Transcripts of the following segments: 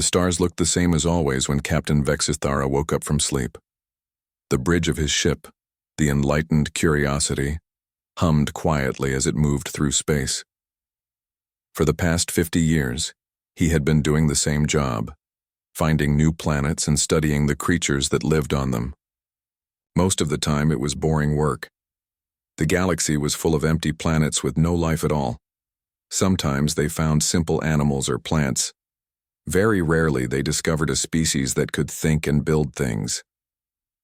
The stars looked the same as always when Captain Vexithara woke up from sleep. The bridge of his ship, the enlightened Curiosity, hummed quietly as it moved through space. For the past 50 years, he had been doing the same job, finding new planets and studying the creatures that lived on them. Most of the time it was boring work. The galaxy was full of empty planets with no life at all. Sometimes they found simple animals or plants. Very rarely they discovered a species that could think and build things.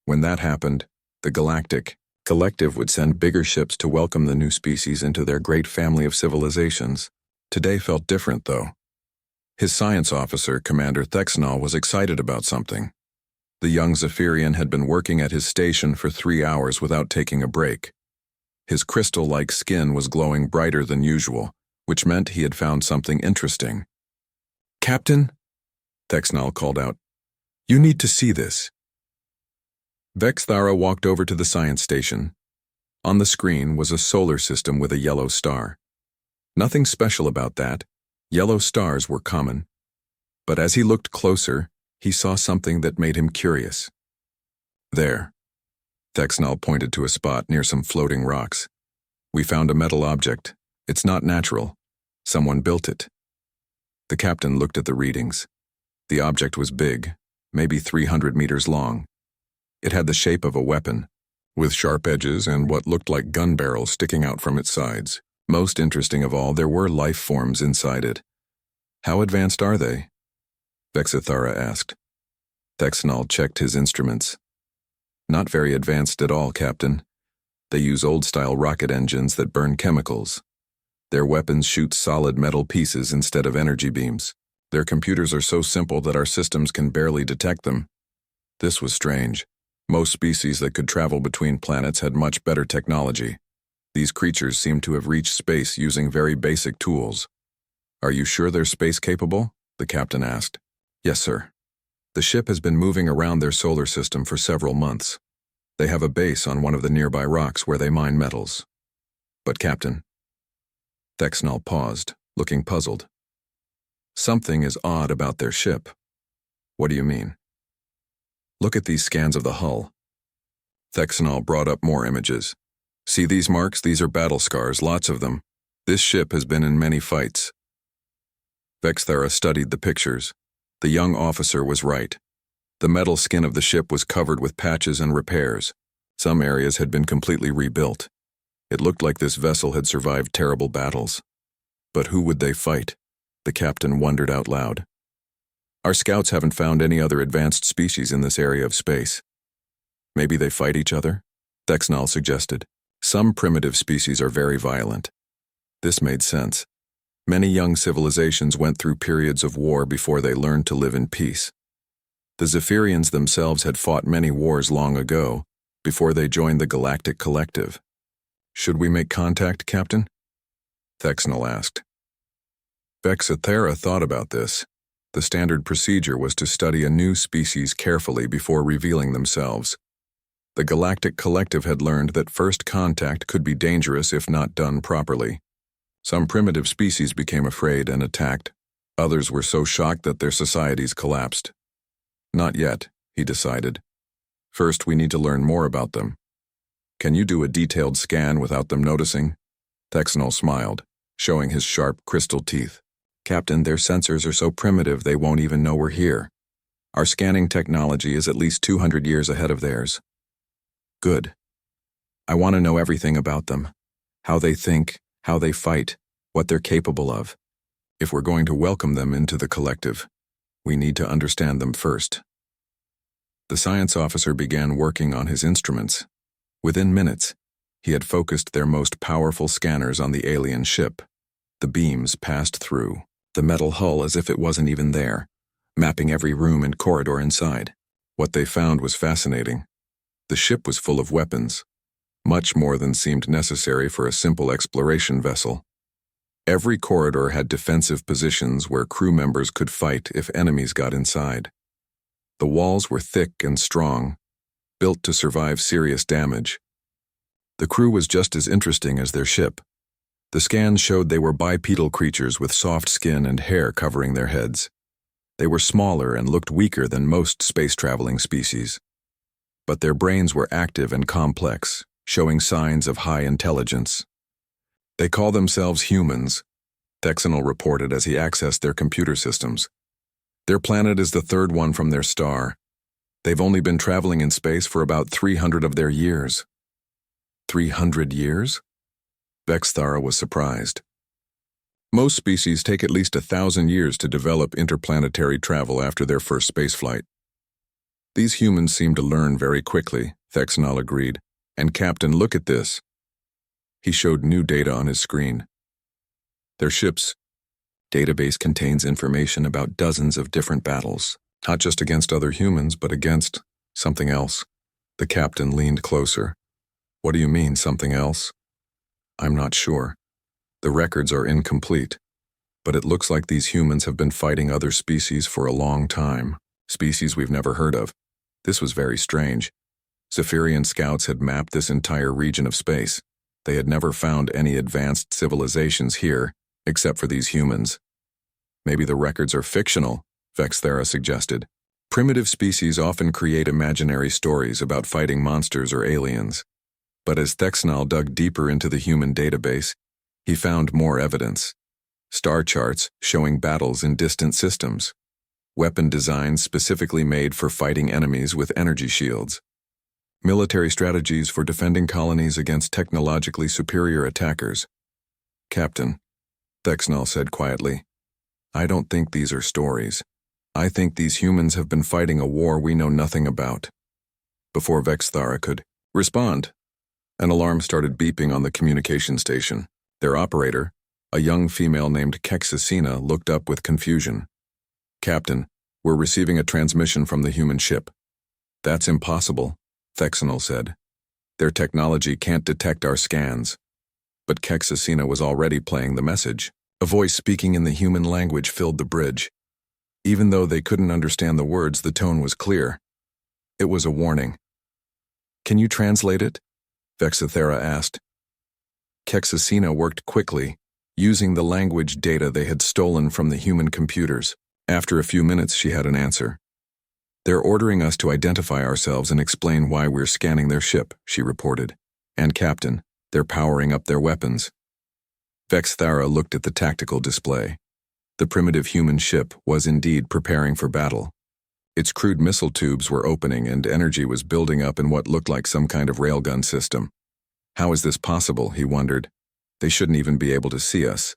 When that happened, the Galactic Collective would send bigger ships to welcome the new species into their great family of civilizations. Today felt different, though. His science officer, Commander Thexnal, was excited about something. The young Zephyrian had been working at his station for 3 hours without taking a break. His crystal-like skin was glowing brighter than usual, which meant he had found something interesting. "Captain," Thexnal called out, "you need to see this." Vexthara walked over to the science station. On the screen was a solar system with a yellow star. Nothing special about that. Yellow stars were common. But as he looked closer, he saw something that made him curious. "There." Thexnal pointed to a spot near some floating rocks. "We found a metal object. It's not natural. Someone built it." The captain looked at the readings. The object was big, maybe 300 meters long. It had the shape of a weapon, with sharp edges and what looked like gun barrels sticking out from its sides. Most interesting of all, there were life forms inside it. "How advanced are they?" Vexithara asked. Thexnal checked his instruments. "Not very advanced at all, Captain. They use old-style rocket engines that burn chemicals. Their weapons shoot solid metal pieces instead of energy beams. Their computers are so simple that our systems can barely detect them." This was strange. Most species that could travel between planets had much better technology. These creatures seemed to have reached space using very basic tools. "Are you sure they're space-capable?" the captain asked. "Yes, sir. The ship has been moving around their solar system for several months. They have a base on one of the nearby rocks where they mine metals." "But, Captain..." Thexnal paused, looking puzzled. "Something is odd about their ship." "What do you mean?" "Look at these scans of the hull." Thexnal brought up more images. "See these marks? These are battle scars, lots of them. This ship has been in many fights." Vexthara studied the pictures. The young officer was right. The metal skin of the ship was covered with patches and repairs. Some areas had been completely rebuilt. It looked like this vessel had survived terrible battles. But who would they fight? The captain wondered out loud. "Our scouts haven't found any other advanced species in this area of space." "Maybe they fight each other?" Thexnal suggested. "Some primitive species are very violent." This made sense. Many young civilizations went through periods of war before they learned to live in peace. The Zephyrians themselves had fought many wars long ago, before they joined the Galactic Collective. "Should we make contact, Captain?" Thexnal asked. Vexithara thought about this. The standard procedure was to study a new species carefully before revealing themselves. The Galactic Collective had learned that first contact could be dangerous if not done properly. Some primitive species became afraid and attacked. Others were so shocked that their societies collapsed. "Not yet," he decided. "First, we need to learn more about them." "Can you do a detailed scan without them noticing?" Thexnal smiled, showing his sharp crystal teeth. "Captain, their sensors are so primitive they won't even know we're here. Our scanning technology is at least 200 years ahead of theirs." "Good. I want to know everything about them. How they think, how they fight, what they're capable of. If we're going to welcome them into the collective, we need to understand them first." The science officer began working on his instruments. Within minutes, he had focused their most powerful scanners on the alien ship. The beams passed through the metal hull as if it wasn't even there, mapping every room and corridor inside. What they found was fascinating. The ship was full of weapons, much more than seemed necessary for a simple exploration vessel. Every corridor had defensive positions where crew members could fight if enemies got inside. The walls were thick and strong, built to survive serious damage. The crew was just as interesting as their ship. The scans showed they were bipedal creatures with soft skin and hair covering their heads. They were smaller and looked weaker than most space-traveling species. But their brains were active and complex, showing signs of high intelligence. They call themselves humans, Thexanol reported as he accessed their computer systems. Their planet is the third one from their star. They've only been traveling in space for about 300 of their years. 300 years? Vexthara was surprised. Most species take at least 1,000 years to develop interplanetary travel after their first spaceflight. These humans seem to learn very quickly, Thexanol agreed. And Captain, look at this. He showed new data on his screen. Their ship's database contains information about dozens of different battles, not just against other humans, but against something else. The captain leaned closer. What do you mean, something else? I'm not sure. The records are incomplete, but it looks like these humans have been fighting other species for a long time, species we've never heard of. This was very strange. Zephyrian scouts had mapped this entire region of space. They had never found any advanced civilizations here, except for these humans. Maybe the records are fictional, Vexthara suggested. Primitive species often create imaginary stories about fighting monsters or aliens. But as Thexanol dug deeper into the human database, he found more evidence. Star charts showing battles in distant systems. Weapon designs specifically made for fighting enemies with energy shields. Military strategies for defending colonies against technologically superior attackers. Captain, Thexanol said quietly, I don't think these are stories. I think these humans have been fighting a war we know nothing about. Before Vexthara could respond, an alarm started beeping on the communication station. Their operator, a young female named Kexasina, looked up with confusion. Captain, we're receiving a transmission from the human ship. That's impossible, Thexanol said. Their technology can't detect our scans. But Kexasina was already playing the message. A voice speaking in the human language filled the bridge. Even though they couldn't understand the words, the tone was clear. It was a warning. Can you translate it? Vexthara asked. Kexasina worked quickly, using the language data they had stolen from the human computers. After a few minutes, she had an answer. They're ordering us to identify ourselves and explain why we're scanning their ship, she reported. And Captain, they're powering up their weapons. Vexthara looked at the tactical display. The primitive human ship was indeed preparing for battle. Its crude missile tubes were opening and energy was building up in what looked like some kind of railgun system. How is this possible, he wondered. They shouldn't even be able to see us.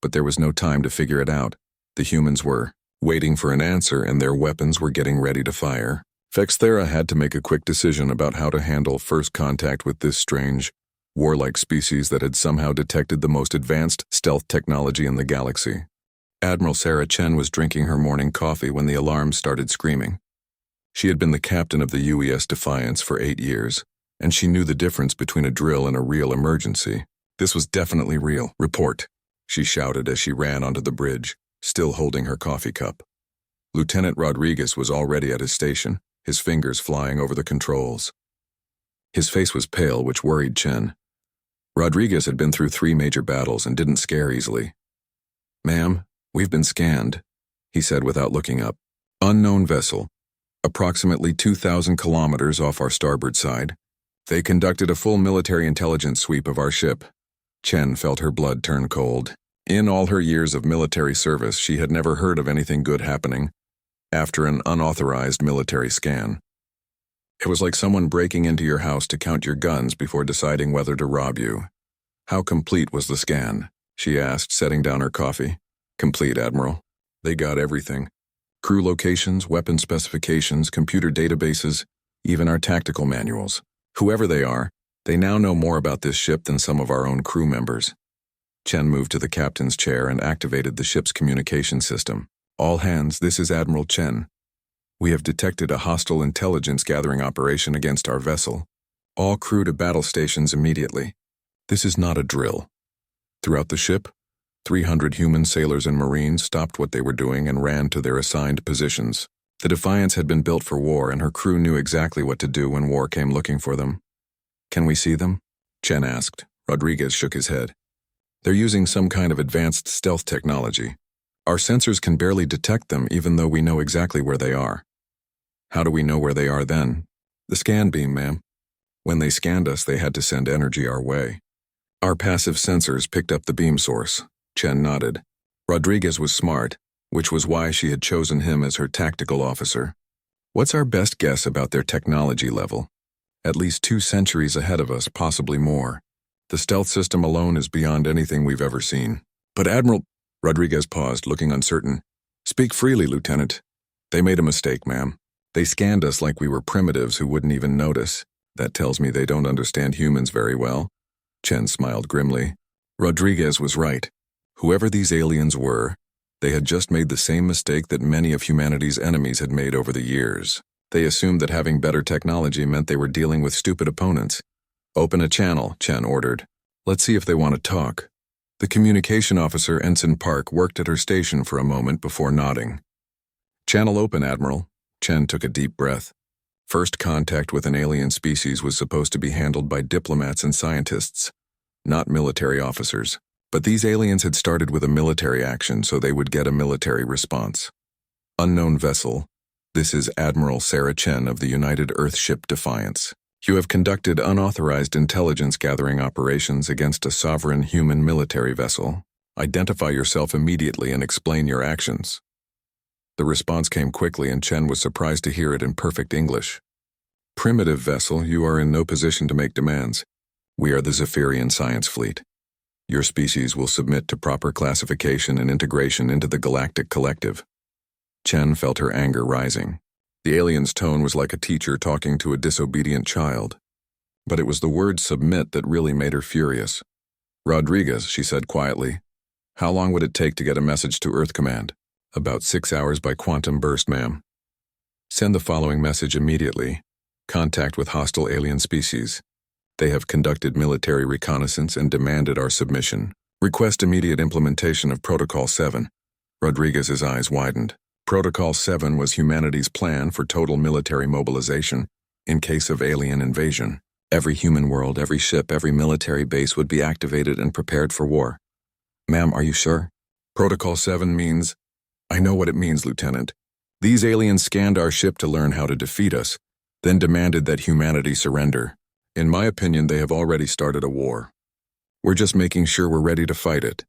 But there was no time to figure it out. The humans were waiting for an answer and their weapons were getting ready to fire. Vexthara had to make a quick decision about how to handle first contact with this strange, warlike species that had somehow detected the most advanced stealth technology in the galaxy. Admiral Sarah Chen was drinking her morning coffee when the alarm started screaming. She had been the captain of the UES Defiance for 8 years, and she knew the difference between a drill and a real emergency. This was definitely real. Report, she shouted as she ran onto the bridge, still holding her coffee cup. Lieutenant Rodriguez was already at his station, his fingers flying over the controls. His face was pale, which worried Chen. Rodriguez had been through 3 major battles and didn't scare easily. Ma'am, we've been scanned, he said without looking up. Unknown vessel, approximately 2,000 kilometers off our starboard side. They conducted a full military intelligence sweep of our ship. Chen felt her blood turn cold. In all her years of military service, she had never heard of anything good happening after an unauthorized military scan. It was like someone breaking into your house to count your guns before deciding whether to rob you. How complete was the scan? She asked, setting down her coffee. Complete, Admiral. They got everything. Crew locations, weapon specifications, computer databases, even our tactical manuals. Whoever they are, they now know more about this ship than some of our own crew members. Chen moved to the captain's chair and activated the ship's communication system. All hands, this is Admiral Chen. We have detected a hostile intelligence gathering operation against our vessel. All crew to battle stations immediately. This is not a drill. Throughout the ship, 300 human sailors and marines stopped what they were doing and ran to their assigned positions. The Defiance had been built for war, and her crew knew exactly what to do when war came looking for them. Can we see them? Chen asked. Rodriguez shook his head. They're using some kind of advanced stealth technology. Our sensors can barely detect them even though we know exactly where they are. How do we know where they are then? The scan beam, ma'am. When they scanned us, they had to send energy our way. Our passive sensors picked up the beam source. Chen nodded. Rodriguez was smart, which was why she had chosen him as her tactical officer. What's our best guess about their technology level? At least 2 centuries ahead of us, possibly more. The stealth system alone is beyond anything we've ever seen. But Admiral... Rodriguez paused, looking uncertain. Speak freely, Lieutenant. They made a mistake, ma'am. They scanned us like we were primitives who wouldn't even notice. That tells me they don't understand humans very well. Chen smiled grimly. Rodriguez was right. Whoever these aliens were, they had just made the same mistake that many of humanity's enemies had made over the years. They assumed that having better technology meant they were dealing with stupid opponents. Open a channel, Chen ordered. Let's see if they want to talk. The communication officer, Ensign Park, worked at her station for a moment before nodding. Channel open, Admiral. Chen took a deep breath. First contact with an alien species was supposed to be handled by diplomats and scientists, not military officers. But these aliens had started with a military action, so they would get a military response. Unknown vessel. This is Admiral Sarah Chen of the United Earthship Defiance. You have conducted unauthorized intelligence-gathering operations against a sovereign human military vessel. Identify yourself immediately and explain your actions. The response came quickly, and Chen was surprised to hear it in perfect English. Primitive vessel, you are in no position to make demands. We are the Zephyrian Science Fleet. Your species will submit to proper classification and integration into the Galactic Collective. Chen felt her anger rising. The alien's tone was like a teacher talking to a disobedient child. But it was the word submit that really made her furious. Rodriguez, she said quietly. How long would it take to get a message to Earth Command? About 6 hours by quantum burst, ma'am. Send the following message immediately. Contact with hostile alien species. They have conducted military reconnaissance and demanded our submission. Request immediate implementation of Protocol 7. Rodriguez's eyes widened. Protocol 7 was humanity's plan for total military mobilization in case of alien invasion. Every human world, every ship, every military base would be activated and prepared for war. Ma'am, are you sure? Protocol 7 means... I know what it means, Lieutenant. These aliens scanned our ship to learn how to defeat us, then demanded that humanity surrender. In my opinion, they have already started a war. We're just making sure we're ready to fight it.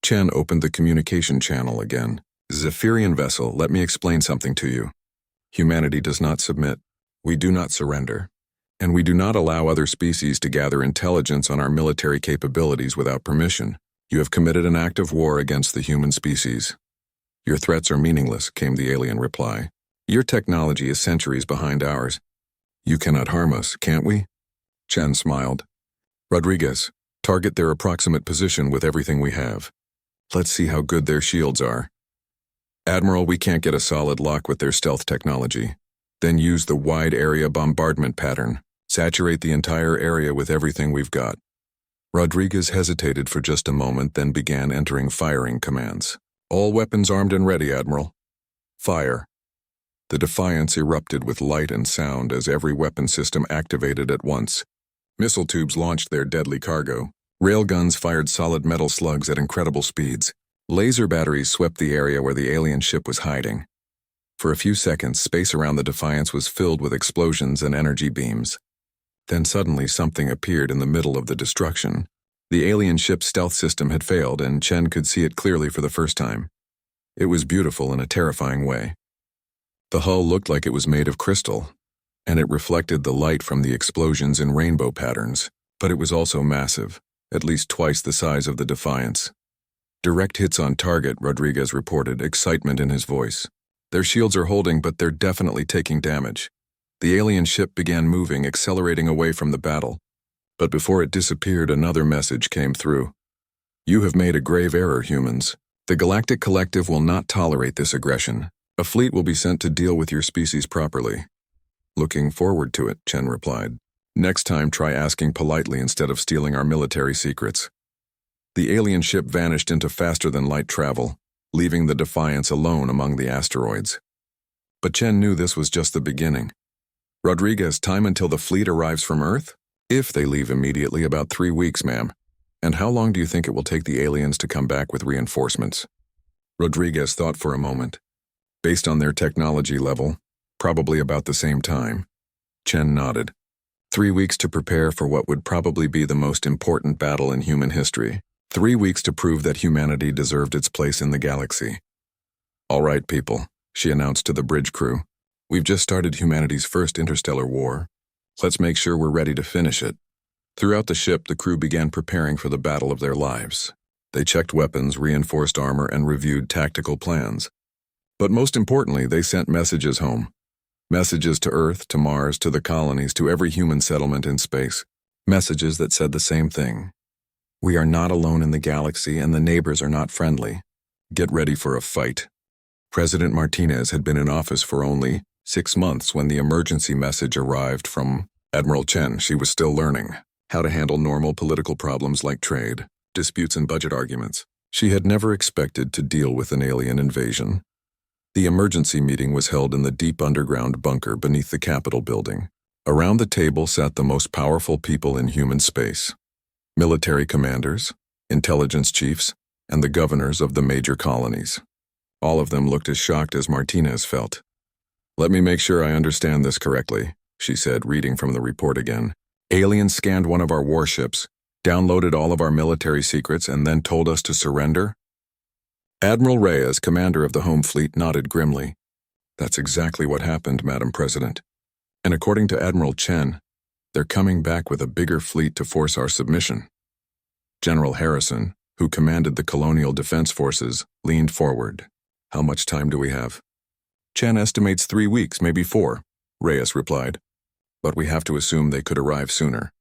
Chen opened the communication channel again. Zephyrian vessel, let me explain something to you. Humanity does not submit. We do not surrender. And we do not allow other species to gather intelligence on our military capabilities without permission. You have committed an act of war against the human species. Your threats are meaningless, came the alien reply. Your technology is centuries behind ours. You cannot harm us, can't we? Chen smiled. Rodriguez, target their approximate position with everything we have. Let's see how good their shields are. Admiral, we can't get a solid lock with their stealth technology. Then use the wide area bombardment pattern. Saturate the entire area with everything we've got. Rodriguez hesitated for just a moment, then began entering firing commands. All weapons armed and ready, Admiral. Fire. The Defiance erupted with light and sound as every weapon system activated at once. Missile tubes launched their deadly cargo. Railguns fired solid metal slugs at incredible speeds. Laser batteries swept the area where the alien ship was hiding. For a few seconds, space around the Defiance was filled with explosions and energy beams. Then suddenly something appeared in the middle of the destruction. The alien ship's stealth system had failed, and Chen could see it clearly for the first time. It was beautiful in a terrifying way. The hull looked like it was made of crystal, and it reflected the light from the explosions in rainbow patterns, but it was also massive, at least twice the size of the Defiance. Direct hits on target, Rodriguez reported, excitement in his voice. Their shields are holding, but they're definitely taking damage. The alien ship began moving, accelerating away from the battle. But before it disappeared, another message came through. You have made a grave error, humans. The Galactic Collective will not tolerate this aggression. A fleet will be sent to deal with your species properly. Looking forward to it, Chen replied. Next time, try asking politely instead of stealing our military secrets. The alien ship vanished into faster-than-light travel, leaving the Defiance alone among the asteroids. But Chen knew this was just the beginning. Rodriguez, time until the fleet arrives from Earth? If they leave immediately, about 3 weeks, ma'am. And how long do you think it will take the aliens to come back with reinforcements? Rodriguez thought for a moment. Based on their technology level, probably about the same time. Chen nodded. 3 weeks to prepare for what would probably be the most important battle in human history. 3 weeks to prove that humanity deserved its place in the galaxy. All right, people, she announced to the bridge crew. We've just started humanity's first interstellar war. Let's make sure we're ready to finish it. Throughout the ship, the crew began preparing for the battle of their lives. They checked weapons, reinforced armor, and reviewed tactical plans. But most importantly, they sent messages home. Messages to Earth, to Mars, to the colonies, to every human settlement in space. Messages that said the same thing. We are not alone in the galaxy, and the neighbors are not friendly. Get ready for a fight. President Martinez had been in office for only 6 months when the emergency message arrived from Admiral Chen. She was still learning how to handle normal political problems like trade, disputes, and budget arguments. She had never expected to deal with an alien invasion. The emergency meeting was held in the deep underground bunker beneath the Capitol building. Around the table sat the most powerful people in human space. Military commanders, intelligence chiefs, and the governors of the major colonies. All of them looked as shocked as Martinez felt. Let me make sure I understand this correctly, she said, reading from the report again. Aliens scanned one of our warships, downloaded all of our military secrets, and then told us to surrender? Admiral Reyes, commander of the Home Fleet, nodded grimly. That's exactly what happened, Madam President. And according to Admiral Chen, they're coming back with a bigger fleet to force our submission. General Harrison, who commanded the Colonial Defense Forces, leaned forward. How much time do we have? Chen estimates 3 weeks, maybe 4, Reyes replied. But we have to assume they could arrive sooner.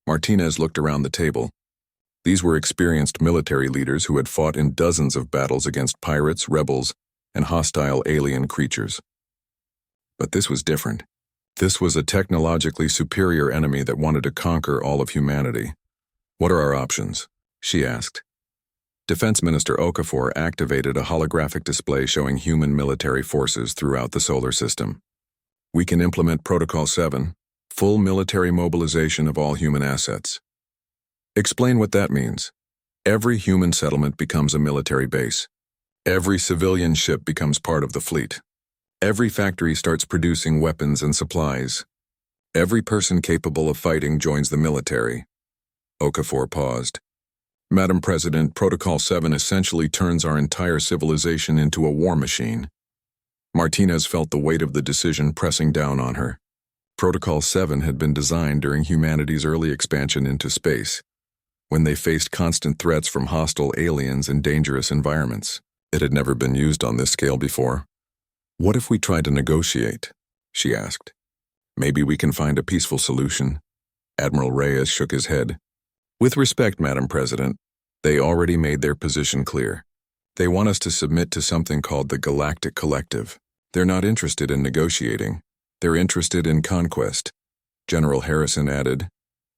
Martinez looked around the table. These were experienced military leaders who had fought in dozens of battles against pirates, rebels, and hostile alien creatures. But this was different. This was a technologically superior enemy that wanted to conquer all of humanity. What are our options? She asked. Defense Minister Okafor activated a holographic display showing human military forces throughout the solar system. We can implement Protocol 7, full military mobilization of all human assets. Explain what that means. Every human settlement becomes a military base. Every civilian ship becomes part of the fleet. Every factory starts producing weapons and supplies. Every person capable of fighting joins the military. Okafor paused. Madam President, Protocol 7 essentially turns our entire civilization into a war machine. Martinez felt the weight of the decision pressing down on her. Protocol 7 had been designed during humanity's early expansion into space, when they faced constant threats from hostile aliens and dangerous environments. It had never been used on this scale before. What if we try to negotiate? She asked. Maybe we can find a peaceful solution. Admiral Reyes shook his head. With respect, Madam President, they already made their position clear. They want us to submit to something called the Galactic Collective. They're not interested in negotiating. They're interested in conquest, General Harrison added,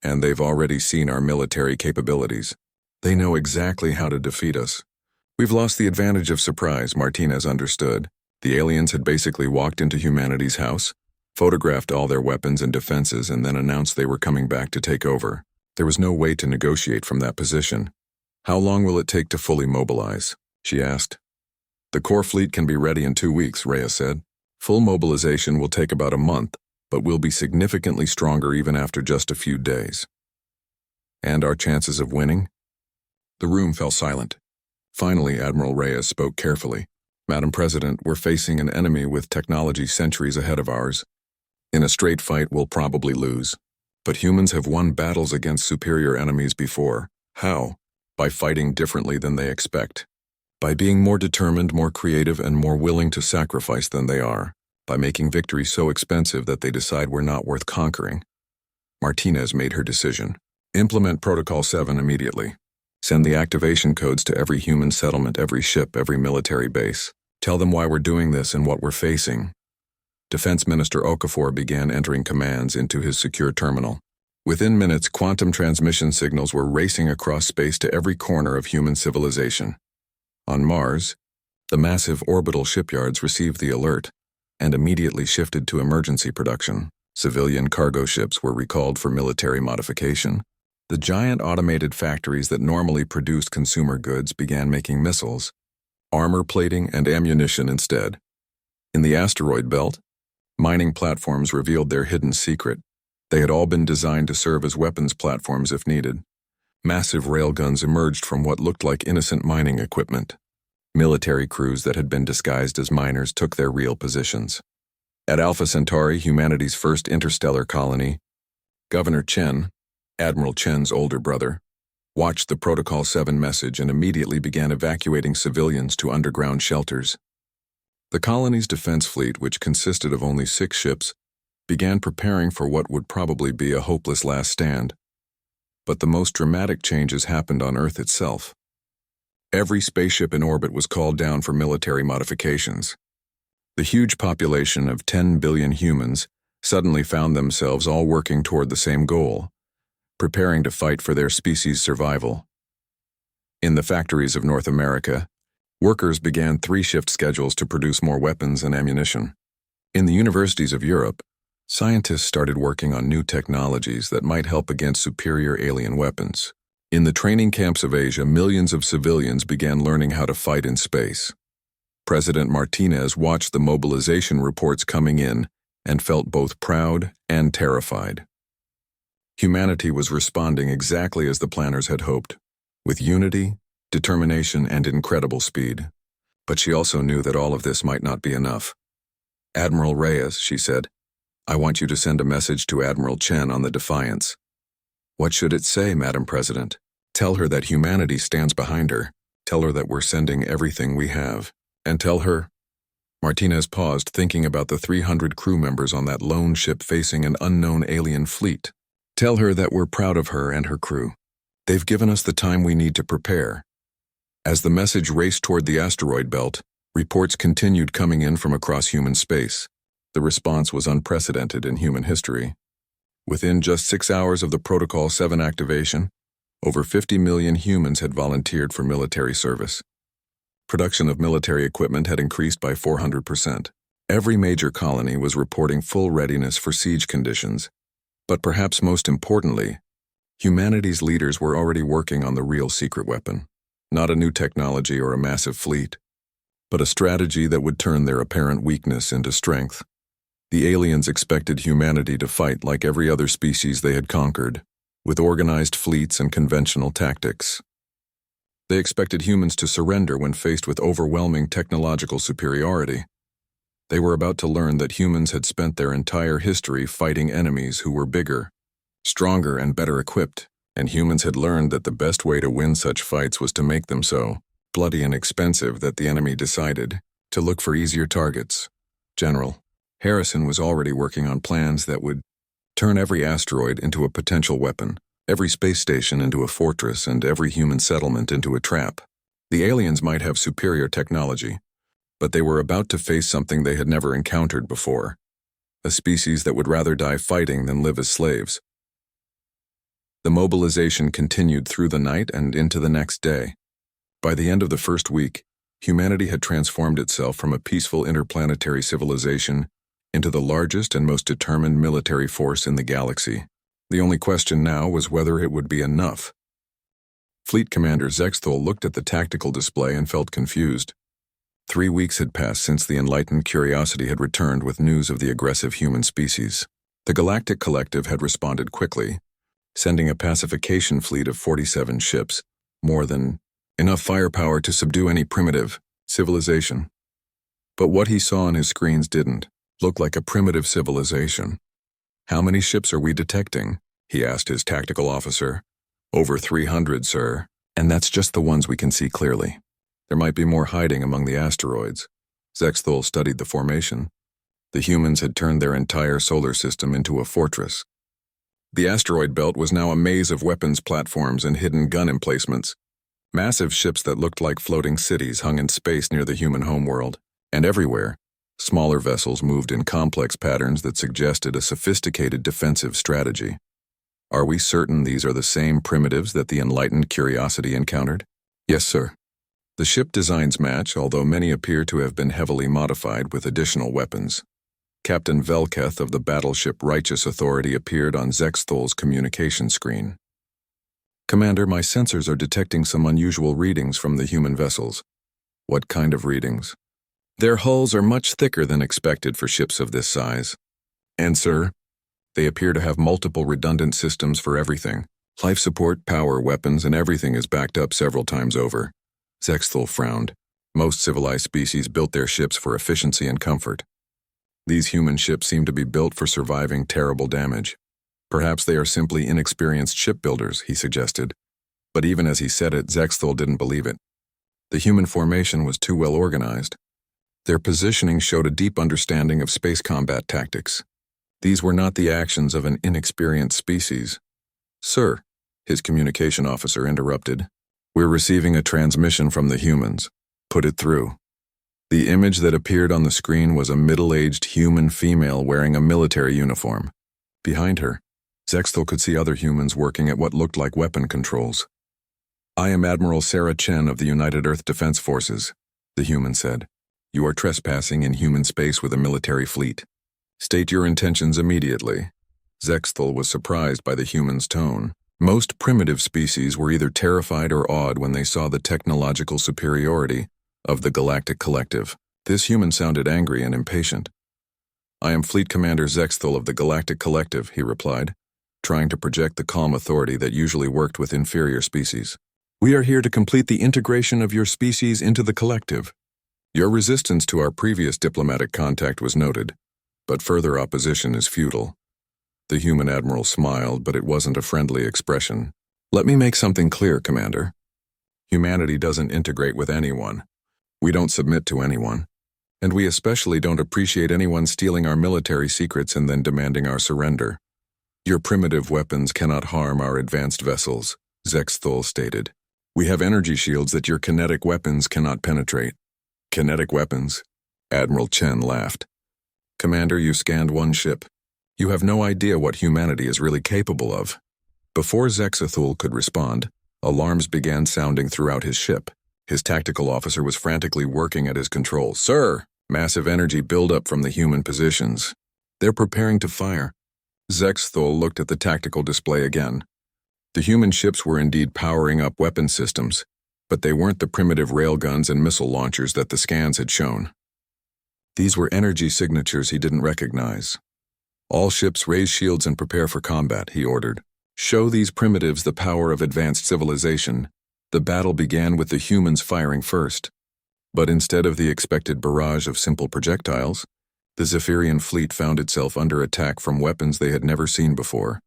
and they've already seen our military capabilities. They know exactly how to defeat us. We've lost the advantage of surprise, Martinez understood. The aliens had basically walked into humanity's house, photographed all their weapons and defenses, and then announced they were coming back to take over. There was no way to negotiate from that position. How long will it take to fully mobilize? She asked. The core fleet can be ready in 2 weeks, Reyes said. Full mobilization will take about a month, but we'll be significantly stronger even after just a few days. And our chances of winning? The room fell silent. Finally, Admiral Reyes spoke carefully. Madam President, we're facing an enemy with technology centuries ahead of ours. In a straight fight, we'll probably lose. But humans have won battles against superior enemies before. How? By fighting differently than they expect. By being more determined, more creative, and more willing to sacrifice than they are. By making victory so expensive that they decide we're not worth conquering. Martinez made her decision. Implement Protocol 7 immediately. Send the activation codes to every human settlement, every ship, every military base. Tell them why we're doing this and what we're facing. Defense Minister Okafor began entering commands into his secure terminal. Within minutes, quantum transmission signals were racing across space to every corner of human civilization. On Mars, the massive orbital shipyards received the alert and immediately shifted to emergency production. Civilian cargo ships were recalled for military modification. The giant automated factories that normally produced consumer goods began making missiles, armor plating and ammunition instead. In the asteroid belt, mining platforms revealed their hidden secret. They had all been designed to serve as weapons platforms if needed. Massive railguns emerged from what looked like innocent mining equipment. Military crews that had been disguised as miners took their real positions. At Alpha Centauri, humanity's first interstellar colony, Governor Chen, Admiral Chen's older brother, watched the Protocol 7 message and immediately began evacuating civilians to underground shelters. The colony's defense fleet, which consisted of only 6 ships, began preparing for what would probably be a hopeless last stand. But the most dramatic changes happened on Earth itself. Every spaceship in orbit was called down for military modifications. The huge population of 10 billion humans suddenly found themselves all working toward the same goal, preparing to fight for their species' survival. In the factories of North America, workers began 3-shift schedules to produce more weapons and ammunition. In the universities of Europe, scientists started working on new technologies that might help against superior alien weapons. In the training camps of Asia, millions of civilians began learning how to fight in space. President Martinez watched the mobilization reports coming in and felt both proud and terrified. Humanity was responding exactly as the planners had hoped, with unity, determination, and incredible speed. But she also knew that all of this might not be enough. "Admiral Reyes," she said, "I want you to send a message to Admiral Chen on the Defiance." "What should it say, Madam President?" "Tell her that humanity stands behind her. Tell her that we're sending everything we have. And tell her—" Martinez paused, thinking about the 300 crew members on that lone ship facing an unknown alien fleet. "Tell her that we're proud of her and her crew. They've given us the time we need to prepare." As the message raced toward the asteroid belt, reports continued coming in from across human space. The response was unprecedented in human history. Within just 6 hours of the Protocol 7 activation, over 50 million humans had volunteered for military service. Production of military equipment had increased by 400%. Every major colony was reporting full readiness for siege conditions. But perhaps most importantly, humanity's leaders were already working on the real secret weapon. Not a new technology or a massive fleet, but a strategy that would turn their apparent weakness into strength. The aliens expected humanity to fight like every other species they had conquered, with organized fleets and conventional tactics. They expected humans to surrender when faced with overwhelming technological superiority. They were about to learn that humans had spent their entire history fighting enemies who were bigger, stronger, and better equipped, and humans had learned that the best way to win such fights was to make them so bloody and expensive that the enemy decided to look for easier targets. General Harrison was already working on plans that would turn every asteroid into a potential weapon, every space station into a fortress, and every human settlement into a trap. The aliens might have superior technology, but they were about to face something they had never encountered before, a species that would rather die fighting than live as slaves. The mobilization continued through the night and into the next day. By the end of the first week, humanity had transformed itself from a peaceful interplanetary civilization into the largest and most determined military force in the galaxy. The only question now was whether it would be enough. Fleet Commander Zexthul looked at the tactical display and felt confused. 3 weeks had passed since the enlightened curiosity had returned with news of the aggressive human species. The Galactic Collective had responded quickly, sending a pacification fleet of 47 ships, more than enough firepower to subdue any primitive civilization. But what he saw on his screens didn't look like a primitive civilization. "How many ships are we detecting?" he asked his tactical officer. "Over 300, sir, and that's just the ones we can see clearly. There might be more hiding among the asteroids." Zexthul studied the formation. The humans had turned their entire solar system into a fortress. The asteroid belt was now a maze of weapons platforms and hidden gun emplacements. Massive ships that looked like floating cities hung in space near the human homeworld, and everywhere, smaller vessels moved in complex patterns that suggested a sophisticated defensive strategy. "Are we certain these are the same primitives that the enlightened curiosity encountered?" "Yes, sir." The ship designs match, although many appear to have been heavily modified with additional weapons. Captain Velketh of the battleship Righteous Authority appeared on Zexthul's communication screen. "Commander, my sensors are detecting some unusual readings from the human vessels. What kind of readings? Their hulls are much thicker than expected for ships of this size. And, sir, they appear to have multiple redundant systems for everything. Life support, power, weapons, and everything is backed up several times over. Zexthul frowned. Most civilized species built their ships for efficiency and comfort. These human ships seem to be built for surviving terrible damage. Perhaps they are simply inexperienced shipbuilders, he suggested. But even as he said it, Zexthul didn't believe it. The human formation was too well organized. Their positioning showed a deep understanding of space combat tactics. These were not the actions of an inexperienced species. Sir, his communication officer interrupted. We're receiving a transmission from the humans. Put it through. The image that appeared on the screen was a middle-aged human female wearing a military uniform. Behind her, Zexthul could see other humans working at what looked like weapon controls. I am Admiral Sarah Chen of the United Earth Defense Forces, the human said. You are trespassing in human space with a military fleet. State your intentions immediately. Zexthul was surprised by the human's tone. Most primitive species were either terrified or awed when they saw the technological superiority of the Galactic Collective. This human sounded angry and impatient. I am Fleet Commander Zexthul of the Galactic Collective, he replied, trying to project the calm authority that usually worked with inferior species. We are here to complete the integration of your species into the Collective. Your resistance to our previous diplomatic contact was noted, but further opposition is futile. The human admiral smiled, but it wasn't a friendly expression. Let me make something clear, Commander. Humanity doesn't integrate with anyone. We don't submit to anyone. And we especially don't appreciate anyone stealing our military secrets and then demanding our surrender. Your primitive weapons cannot harm our advanced vessels, Zexthul stated. We have energy shields that your kinetic weapons cannot penetrate. Kinetic weapons? Admiral Chen laughed. Commander, you scanned one ship. You have no idea what humanity is really capable of. Before Zexthul could respond, alarms began sounding throughout his ship. His tactical officer was frantically working at his controls. Sir! Massive energy buildup from the human positions. They're preparing to fire. Zexthul looked at the tactical display again. The human ships were indeed powering up weapon systems, but they weren't the primitive railguns and missile launchers that the scans had shown. These were energy signatures he didn't recognize. All ships raise shields and prepare for combat, he ordered. Show these primitives the power of advanced civilization. The battle began with the humans firing first. But instead of the expected barrage of simple projectiles, the Zephyrian fleet found itself under attack from weapons they had never seen before.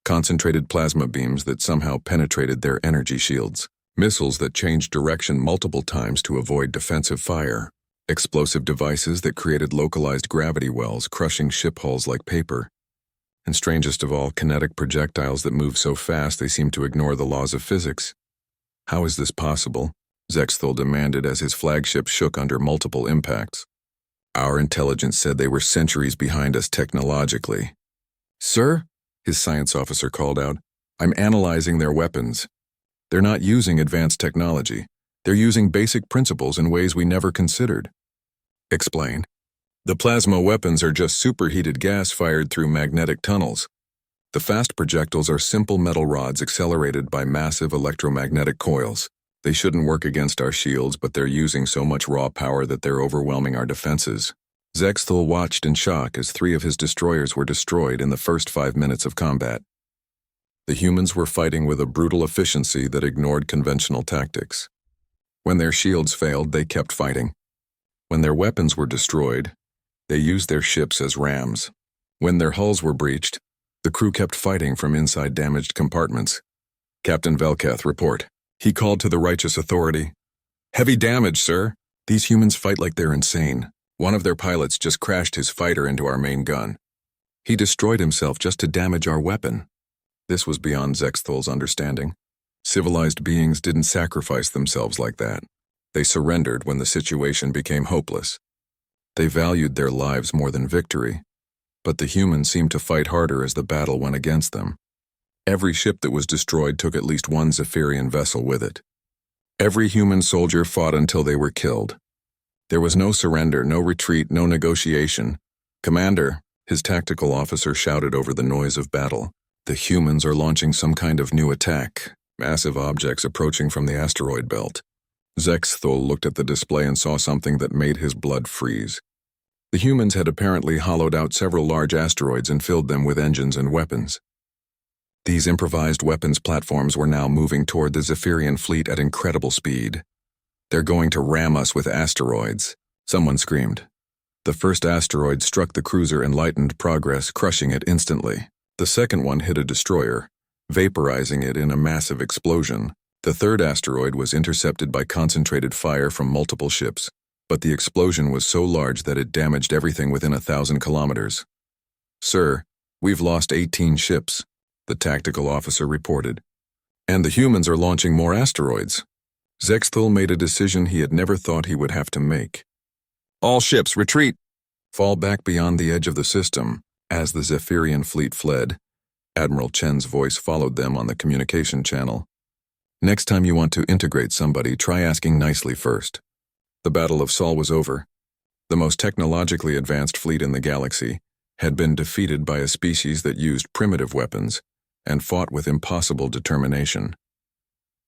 Concentrated plasma beams that somehow penetrated their energy shields. Missiles that changed direction multiple times to avoid defensive fire. Explosive devices that created localized gravity wells, crushing ship hulls like paper. And strangest of all, kinetic projectiles that move so fast they seem to ignore the laws of physics. How is this possible? Zexthul demanded as his flagship shook under multiple impacts. Our intelligence said they were centuries behind us technologically. Sir, his science officer called out, I'm analyzing their weapons. They're not using advanced technology. They're using basic principles in ways we never considered. Explain. The plasma weapons are just superheated gas fired through magnetic tunnels. The fast projectiles are simple metal rods accelerated by massive electromagnetic coils. They shouldn't work against our shields, but they're using so much raw power that they're overwhelming our defenses. Zexthul watched in shock as 3 of his destroyers were destroyed in the first 5 minutes of combat. The humans were fighting with a brutal efficiency that ignored conventional tactics. When their shields failed, they kept fighting. When their weapons were destroyed, they used their ships as rams. When their hulls were breached, the crew kept fighting from inside damaged compartments. Captain Velketh, report. He called to the righteous authority. Heavy damage, sir. These humans fight like they're insane. One of their pilots just crashed his fighter into our main gun. He destroyed himself just to damage our weapon. This was beyond Zexthul's understanding. Civilized beings didn't sacrifice themselves like that. They surrendered when the situation became hopeless. They valued their lives more than victory, but the humans seemed to fight harder as the battle went against them. Every ship that was destroyed took at least one Zephyrian vessel with it. Every human soldier fought until they were killed. There was no surrender, no retreat, no negotiation. Commander, his tactical officer shouted over the noise of battle. The humans are launching some kind of new attack, massive objects approaching from the asteroid belt. Zexthul looked at the display and saw something that made his blood freeze. The humans had apparently hollowed out several large asteroids and filled them with engines and weapons. These improvised weapons platforms were now moving toward the Zephyrian fleet at incredible speed. "They're going to ram us with asteroids," someone screamed. The first asteroid struck the cruiser and lightened progress, crushing it instantly. The second one hit a destroyer, vaporizing it in a massive explosion. The third asteroid was intercepted by concentrated fire from multiple ships, but the explosion was so large that it damaged everything within 1,000 kilometers. "Sir, we've lost 18 ships," the tactical officer reported. "And the humans are launching more asteroids." Zexthul made a decision he had never thought he would have to make. "All ships, retreat! Fall back beyond the edge of the system." As the Zephyrian fleet fled, Admiral Chen's voice followed them on the communication channel. "Next time you want to integrate somebody, try asking nicely first." The Battle of Sol was over. The most technologically advanced fleet in the galaxy had been defeated by a species that used primitive weapons and fought with impossible determination.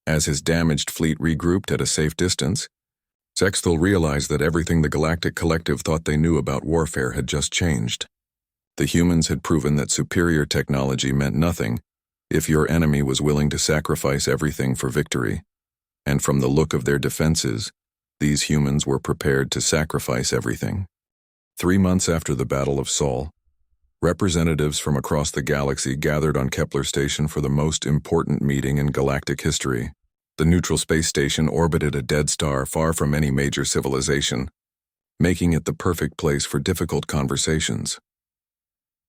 As his damaged fleet regrouped at a safe distance, Zexthul realized that everything the Galactic Collective thought they knew about warfare had just changed. The humans had proven that superior technology meant nothing if your enemy was willing to sacrifice everything for victory, and from the look of their defenses, these humans were prepared to sacrifice everything. 3 months after the Battle of Sol, representatives from across the galaxy gathered on Kepler Station for the most important meeting in galactic history. The neutral space station orbited a dead star far from any major civilization, making it the perfect place for difficult conversations.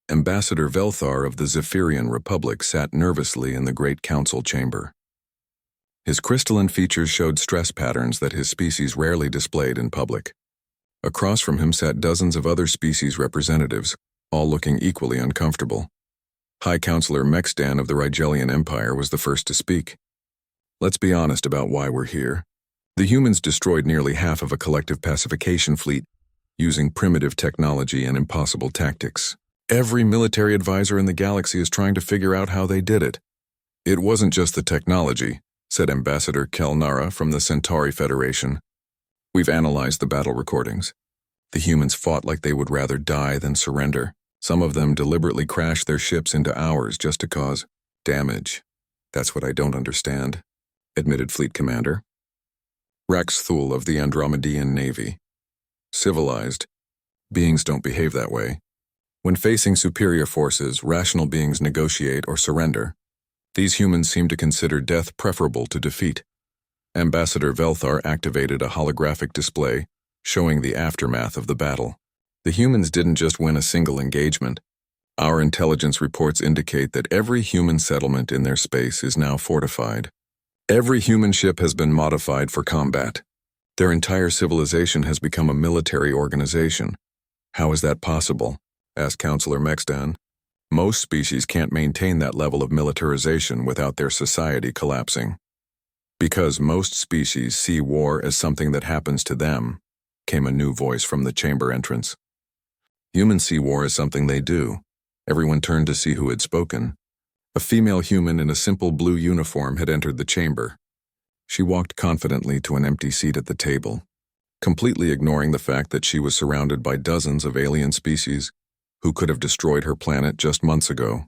Ambassador Velthar of the Zephyrian Republic sat nervously in the Great Council chamber. His crystalline features showed stress patterns that his species rarely displayed in public. Across from him sat dozens of other species representatives, all looking equally uncomfortable. High Counselor Mexdan of the Rigelian Empire was the first to speak. "Let's be honest about why we're here. The humans destroyed nearly half of a collective pacification fleet using primitive technology and impossible tactics. Every military advisor in the galaxy is trying to figure out how they did it." "It wasn't just the technology," said Ambassador Kelnara from the Centauri Federation. "We've analyzed the battle recordings. The humans fought like they would rather die than surrender. Some of them deliberately crashed their ships into ours just to cause damage. That's what I don't understand," admitted Fleet Commander Raxthul of the Andromedean Navy. "Civilized beings don't behave that way. When facing superior forces, rational beings negotiate or surrender. These humans seem to consider death preferable to defeat." Ambassador Velthar activated a holographic display showing the aftermath of the battle. "The humans didn't just win a single engagement. Our intelligence reports indicate that every human settlement in their space is now fortified. Every human ship has been modified for combat. Their entire civilization has become a military organization." "How is that possible?" asked Counselor Mexdan. "Most species can't maintain that level of militarization without their society collapsing." "Because most species see war as something that happens to them," came a new voice from the chamber entrance. "Humans see war as something they do." Everyone turned to see who had spoken. A female human in a simple blue uniform had entered the chamber. She walked confidently to an empty seat at the table, completely ignoring the fact that she was surrounded by dozens of alien species who could have destroyed her planet just months ago.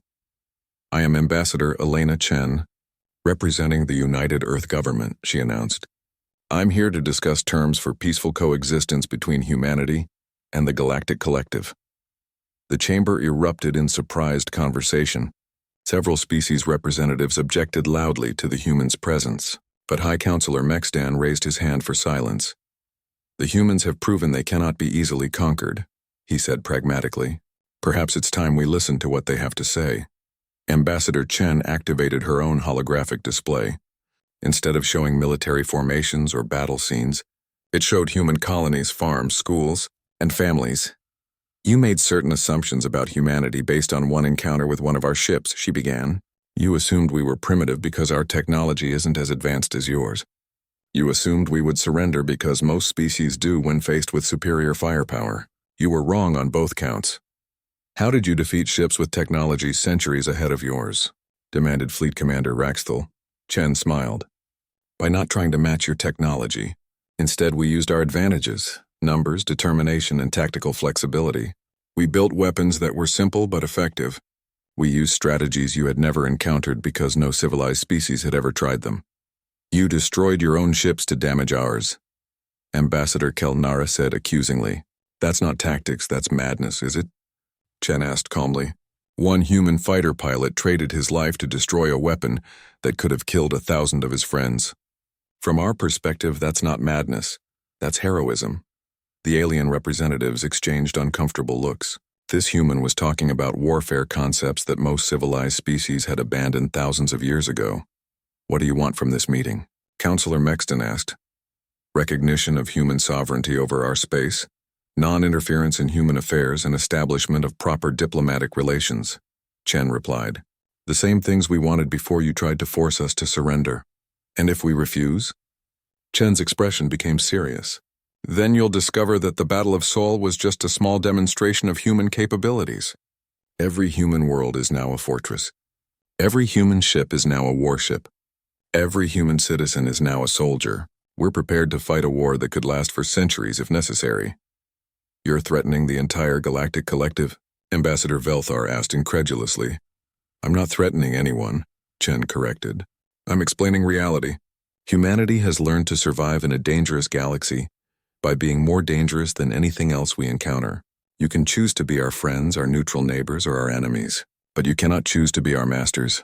"I am Ambassador Elena Chen, representing the United Earth Government," she announced. "I'm here to discuss terms for peaceful coexistence between humanity and the Galactic Collective." The chamber erupted in surprised conversation. Several species representatives objected loudly to the humans' presence, but High Counselor Mexdan raised his hand for silence. "The humans have proven they cannot be easily conquered," he said pragmatically. "Perhaps it's time we listen to what they have to say." Ambassador Chen activated her own holographic display. Instead of showing military formations or battle scenes, it showed human colonies, farms, schools, and families. "You made certain assumptions about humanity based on one encounter with one of our ships," she began. "You assumed we were primitive because our technology isn't as advanced as yours. You assumed we would surrender because most species do when faced with superior firepower. You were wrong on both counts." "How did you defeat ships with technology centuries ahead of yours?" demanded Fleet Commander Raxthul. Chen smiled. by not trying to match your technology. Instead, we used our advantages: numbers, determination, and tactical flexibility. We built weapons that were simple but effective. We used strategies you had never encountered because no civilized species had ever tried them. You destroyed your own ships to damage ours. Ambassador Kelnara said accusingly. That's not tactics, that's madness, is it? Chen asked calmly. One human fighter pilot traded his life to destroy a weapon that could have killed 1,000 of his friends. From our perspective, that's not madness. That's heroism. The alien representatives exchanged uncomfortable looks. This human was talking about warfare concepts that most civilized species had abandoned thousands of years ago. What do you want from this meeting? Counselor Mexton asked. Recognition of human sovereignty over our space, non-interference in human affairs, and establishment of proper diplomatic relations, Chen replied. The same things we wanted before you tried to force us to surrender. And if we refuse? Chen's expression became serious. Then you'll discover that the Battle of Seoul was just a small demonstration of human capabilities. Every human world is now a fortress. Every human ship is now a warship. Every human citizen is now a soldier. We're prepared to fight a war that could last for centuries if necessary. You're threatening the entire galactic collective? Ambassador Velthar asked incredulously. I'm not threatening anyone, Chen corrected. I'm explaining reality. Humanity has learned to survive in a dangerous galaxy by being more dangerous than anything else we encounter. You can choose to be our friends, our neutral neighbors, or our enemies, but you cannot choose to be our masters.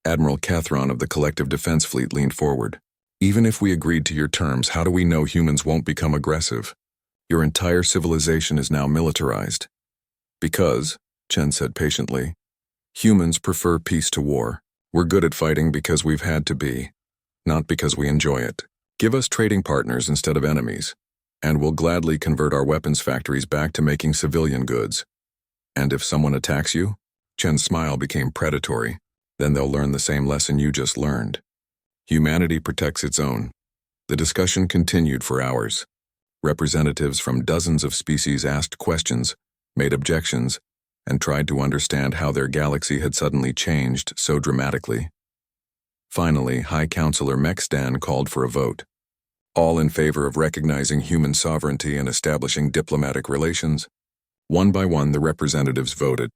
Admiral Cathron of the Collective Defense Fleet leaned forward. Even if we agreed to your terms, how do we know humans won't become aggressive? Your entire civilization is now militarized. Because, Chen said patiently, humans prefer peace to war. We're good at fighting because we've had to be, not because we enjoy it. Give us trading partners instead of enemies, and we'll gladly convert our weapons factories back to making civilian goods. And if someone attacks you? Chen's smile became predatory. Then they'll learn the same lesson you just learned. Humanity protects its own. The discussion continued for hours. Representatives from dozens of species asked questions, made objections, and tried to understand how their galaxy had suddenly changed so dramatically. Finally, High Counselor Mextan called for a vote. All in favor of recognizing human sovereignty and establishing diplomatic relations? One by one, the representatives voted.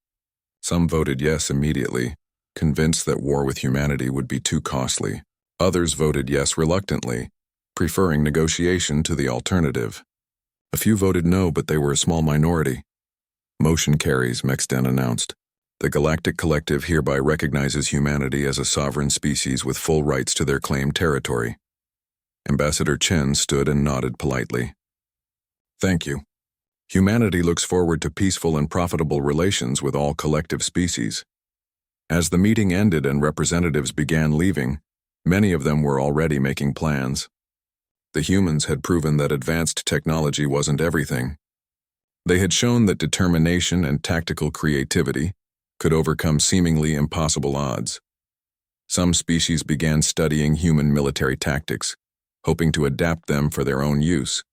Some voted yes immediately, convinced that war with humanity would be too costly. Others voted yes reluctantly, preferring negotiation to the alternative. A few voted no, but they were a small minority. Motion carries, Mextan announced. The Galactic Collective hereby recognizes humanity as a sovereign species with full rights to their claimed territory. Ambassador Chen stood and nodded politely. Thank you. Humanity looks forward to peaceful and profitable relations with all collective species. As the meeting ended and representatives began leaving, many of them were already making plans. The humans had proven that advanced technology wasn't everything. They had shown that determination and tactical creativity could overcome seemingly impossible odds. Some species began studying human military tactics, hoping to adapt them for their own use.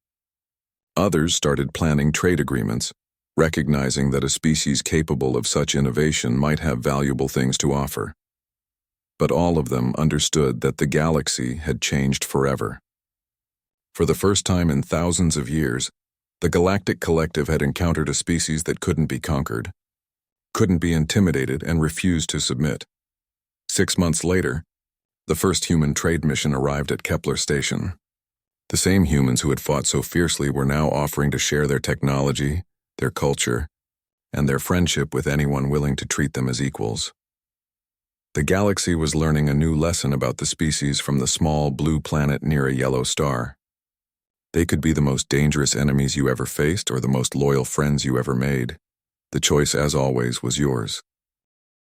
Others started planning trade agreements, recognizing that a species capable of such innovation might have valuable things to offer. But all of them understood that the galaxy had changed forever. For the first time in thousands of years, the Galactic Collective had encountered a species that couldn't be conquered, couldn't be intimidated, and refused to submit. 6 months later, the first human trade mission arrived at Kepler Station. The same humans who had fought so fiercely were now offering to share their technology, their culture, and their friendship with anyone willing to treat them as equals. The galaxy was learning a new lesson about the species from the small blue planet near a yellow star. They could be the most dangerous enemies you ever faced or the most loyal friends you ever made. The choice, as always, was yours.